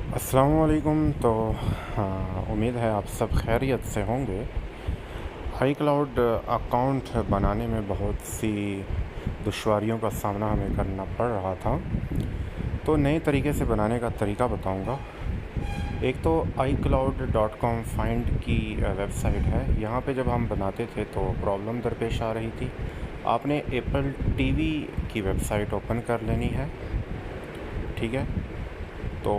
अस्सलामुअलैकुम। तो उम्मीद है आप सब खैरियत से होंगे। आई क्लाउड अकाउंट बनाने में बहुत सी दुश्वारियों का सामना हमें करना पड़ रहा था, तो नए तरीके से बनाने का तरीका बताऊंगा। एक तो iCloud.com फाइंड की वेबसाइट है। यहाँ पे जब हम बनाते थे तो प्रॉब्लम दरपेश आ रही थी। आपने एप्पल टीवी की वेबसाइट ओपन कर लेनी है, ठीक है। तो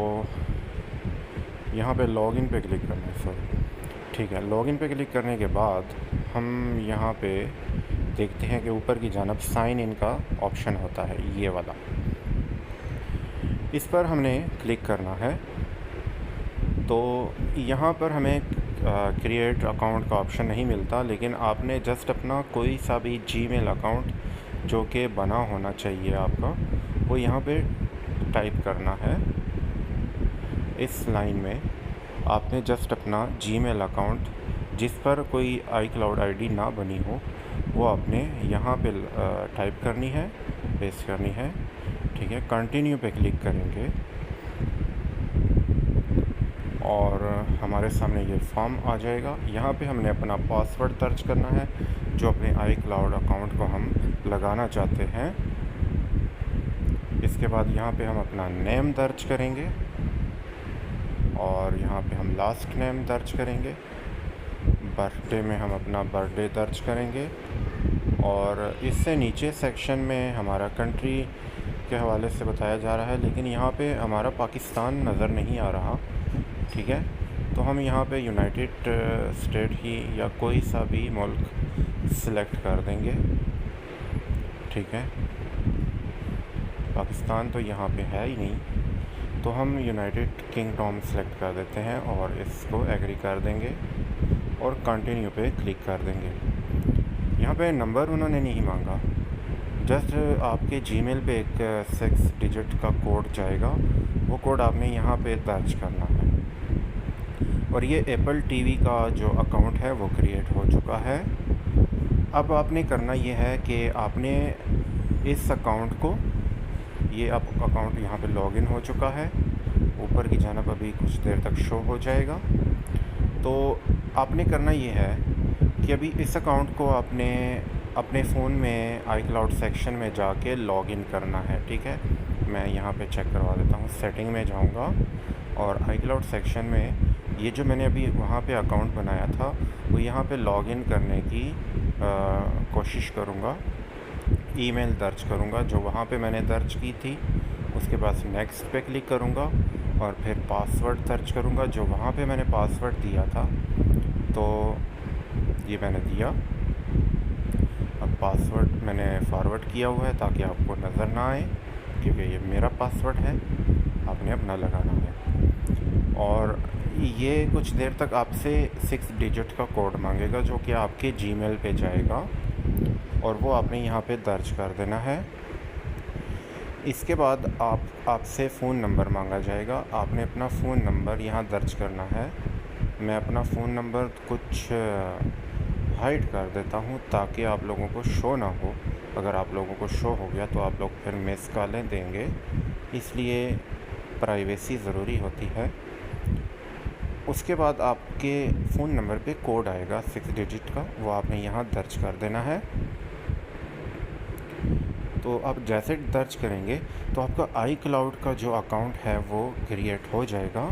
यहाँ पे लॉगिन पे क्लिक करना है, सॉरी, ठीक है। लॉगिन पे क्लिक करने के बाद हम यहाँ पे देखते हैं कि ऊपर की जानब साइन इन का ऑप्शन होता है, ये वाला। इस पर हमने क्लिक करना है। तो यहाँ पर हमें क्रिएट अकाउंट का ऑप्शन नहीं मिलता, लेकिन आपने जस्ट अपना कोई सा भी जीमेल अकाउंट जो कि बना होना चाहिए आपका, वो यहाँ पे टाइप करना है। इस लाइन में आपने जस्ट अपना जीमेल अकाउंट जिस पर कोई iCloud आईडी ना बनी हो, वो आपने यहाँ पे टाइप करनी है, पेस्ट करनी है, ठीक है। कंटिन्यू पे क्लिक करेंगे और हमारे सामने ये फॉर्म आ जाएगा। यहाँ पे हमने अपना पासवर्ड दर्ज करना है जो अपने iCloud अकाउंट को हम लगाना चाहते हैं। इसके बाद यहाँ पे हम अपना नेम दर्ज करेंगे और यहाँ पे हम लास्ट नेम दर्ज करेंगे। बर्थडे में हम अपना बर्थडे दर्ज करेंगे और इससे नीचे सेक्शन में हमारा कंट्री के हवाले से बताया जा रहा है, लेकिन यहाँ पे हमारा पाकिस्तान नज़र नहीं आ रहा, ठीक है। तो हम यहाँ पे यूनाइटेड स्टेट ही या कोई सा भी मुल्क सिलेक्ट कर देंगे, ठीक है। पाकिस्तान तो यहाँ पे है ही नहीं, तो हम यूनाइटेड किंगडम सेलेक्ट कर देते हैं और इसको एग्री कर देंगे और कंटिन्यू पे क्लिक कर देंगे। यहाँ पे नंबर उन्होंने नहीं मांगा, जस्ट आपके जीमेल पे एक 6 डिजिट का कोड जाएगा, वो कोड आपने यहाँ पे दर्ज करना है। और ये एप्पल टीवी का जो अकाउंट है वो क्रिएट हो चुका है। अब आपने करना ये है कि आपने इस अकाउंट को, ये अब अकाउंट यहाँ पे लॉगिन हो चुका है, ऊपर की जानब अभी कुछ देर तक शो हो जाएगा। तो आपने करना ये है कि अभी इस अकाउंट को आपने अपने फ़ोन में iCloud सेक्शन में जाके लॉगिन करना है, ठीक है। मैं यहाँ पे चेक करवा देता हूँ। सेटिंग में जाऊँगा और iCloud सेक्शन में ये जो मैंने अभी वहाँ पे अकाउंट बनाया था, वो यहाँ पे लॉगिन करने की कोशिश करूँगा। ईमेल दर्ज करूँगा जो वहाँ पे मैंने दर्ज की थी, उसके बाद नेक्स्ट पे क्लिक करूँगा और फिर पासवर्ड दर्ज करूँगा जो वहाँ पे मैंने पासवर्ड दिया था। तो ये मैंने दिया। अब पासवर्ड मैंने फॉरवर्ड किया हुआ है ताकि आपको नज़र ना आए, क्योंकि ये मेरा पासवर्ड है, आपने अपना लगाना है। और ये कुछ देर तक आपसे 6 डिजिट का कोड मांगेगा जो कि आपके जीमेल पे जाएगा और वो आपने यहाँ पे दर्ज कर देना है। इसके बाद आपसे फ़ोन नंबर मांगा जाएगा, आपने अपना फ़ोन नंबर यहाँ दर्ज करना है। मैं अपना फ़ोन नंबर कुछ हाइड कर देता हूँ ताकि आप लोगों को शो ना हो। अगर आप लोगों को शो हो गया तो आप लोग फिर मिस कॉलें देंगे, इसलिए प्राइवेसी ज़रूरी होती है। उसके बाद आपके फ़ोन नंबर पे कोड आएगा 6 डिजिट का, वो आपने यहाँ दर्ज कर देना है। तो आप जैसे दर्ज करेंगे तो आपका iCloud का जो अकाउंट है वो क्रिएट हो जाएगा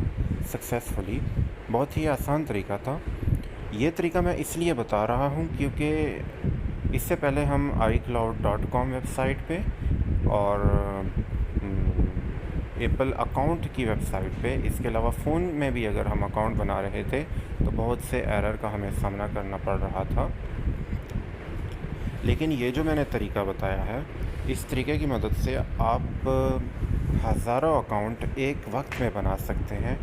सक्सेसफुली। बहुत ही आसान तरीका था। ये तरीका मैं इसलिए बता रहा हूँ क्योंकि इससे पहले हम iCloud.com वेबसाइट पे और एप्पल अकाउंट की वेबसाइट पे, इसके अलावा फ़ोन में भी अगर हम अकाउंट बना रहे थे तो बहुत से एरर का हमें सामना करना पड़ रहा था। लेकिन ये जो मैंने तरीका बताया है, इस तरीके की मदद से आप हज़ारों अकाउंट एक वक्त में बना सकते हैं।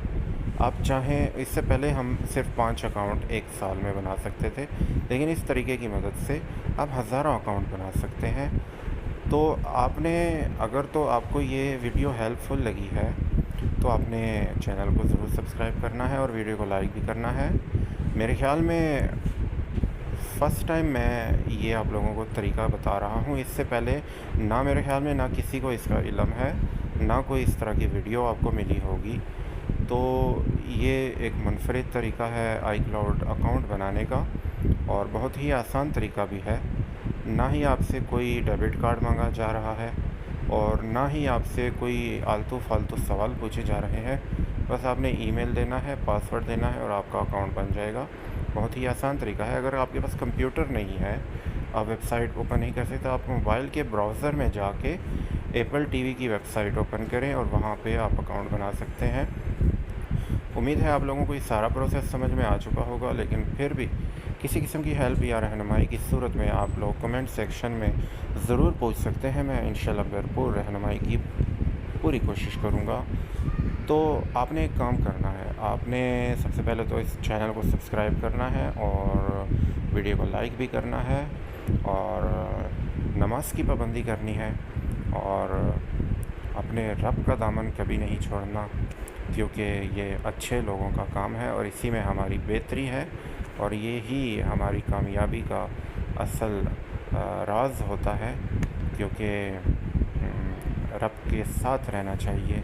आप चाहें, इससे पहले हम सिर्फ 5 अकाउंट एक साल में बना सकते थे, लेकिन इस तरीके की मदद से आप हज़ारों अकाउंट बना सकते हैं। तो आपने, अगर तो आपको ये वीडियो हेल्पफुल लगी है तो आपने चैनल को ज़रूर सब्सक्राइब करना है और वीडियो को लाइक भी करना है। मेरे ख़्याल में फ़र्स्ट टाइम मैं ये आप लोगों को तरीका बता रहा हूँ। इससे पहले ना मेरे ख़्याल में ना किसी को इसका इल्म है, ना कोई इस तरह की वीडियो आपको मिली होगी। तो तो ये एक मुनफरिद तरीका है iCloud अकाउंट बनाने का, और बहुत ही आसान तरीका भी है। ना ही आपसे कोई डेबिट कार्ड मांगा जा रहा है और ना ही आपसे कोई आलतू फालतू सवाल पूछे जा रहे हैं। बस आपने ईमेल देना है, पासवर्ड देना है और आपका अकाउंट बन जाएगा। बहुत ही आसान तरीका है। अगर आपके पास कंप्यूटर नहीं है, आप वेबसाइट ओपन नहीं कर सकते, तो आप मोबाइल के ब्राउज़र में जाके एप्पल टीवी की वेबसाइट ओपन करें और वहाँ पे आप अकाउंट बना सकते हैं। उम्मीद है आप लोगों को ये सारा प्रोसेस समझ में आ चुका होगा, लेकिन फिर भी किसी किस्म की हेल्प या रहनुमाई की सूरत में आप लोग कमेंट सेक्शन में ज़रूर पूछ सकते हैं। मैं इंशाल्लाह भरपूर रहनुमाई की पूरी कोशिश करूँगा। तो आपने एक काम करना है, आपने सबसे पहले तो इस चैनल को सब्सक्राइब करना है और वीडियो को लाइक भी करना है और नमाज की पाबंदी करनी है और अपने रब का दामन कभी नहीं छोड़ना, क्योंकि ये अच्छे लोगों का काम है और इसी में हमारी बेहतरी है और ये ही हमारी कामयाबी का असल राज होता है। क्योंकि रब के साथ रहना चाहिए,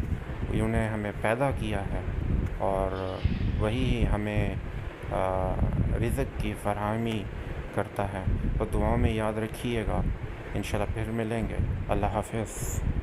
उन्होंने हमें पैदा किया है और वही हमें रिज़्क़ की फराहमी करता है। तो दुआओं में याद रखिएगा। इंशाल्लाह फिर मिलेंगे। अल्लाह हाफ़िज़।